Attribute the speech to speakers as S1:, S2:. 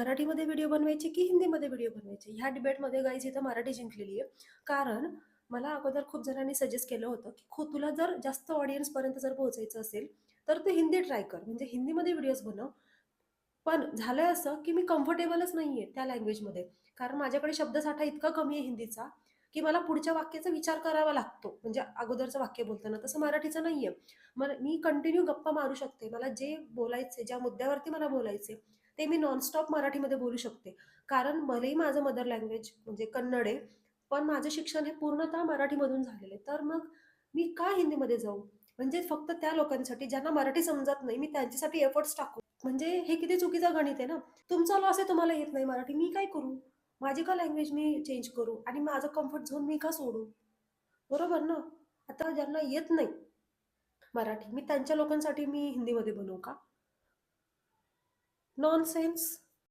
S1: मराठीमध्ये व्हिडिओ बनवायचे की हिंदीमध्ये व्हिडिओ बनवायचे? ह्या डिबेटमध्ये गाईज इथं मराठी जिंकलेली आहे. कारण मला अगोदर खूप जणांनी सजेस्ट केलं होतं, की तुला जर जास्त ऑडियन्सपर्यंत जर पोहोचायचं असेल, तर तू हिंदी ट्राय कर. म्हणजे हिंदीमध्ये व्हिडिओज बनव. पण झालंय असं, की मी कम्फर्टेबलच नाहीये त्या लँग्वेजमध्ये. कारण माझ्याकडे शब्दसाठा इतका कमी आहे हिंदीचा, की मला पुढच्या वाक्याचा विचार करावा लागतो. म्हणजे अगोदरचं वाक्य बोलताना. तसं मराठीचं नाहीये. मी कंटिन्यू गप्पा मारू शकते. मला जे बोलायचे, ज्या मुद्द्यावरती मला बोलायचे, ते मी नॉनस्टॉप मराठीमध्ये बोलू शकते. कारण भलेही माझं मदर लँग्वेज म्हणजे कन्नड आहे, पण माझं शिक्षण हे पूर्णतः मराठीमधून झालेलं आहे. तर मग मी का हिंदीमध्ये जाऊ? म्हणजे फक्त त्या लोकांसाठी ज्यांना मराठी समजत नाही, मी त्यांच्यासाठी एफर्ट्स टाकू. म्हणजे हे किती चुकीचं गणित आहे ना. तुमचा लॉस आहे, तुम्हाला येत नाही मराठी, मी काय करू? माझी का लँग्वेज मी चेंज करू आणि माझं कम्फर्ट झोन मी का सोडू? बरोबर ना? आता ज्यांना येत नाही मराठी, मी त्यांच्या लोकांसाठी मी हिंदीमध्ये बनवू का? नॉनसेन्स.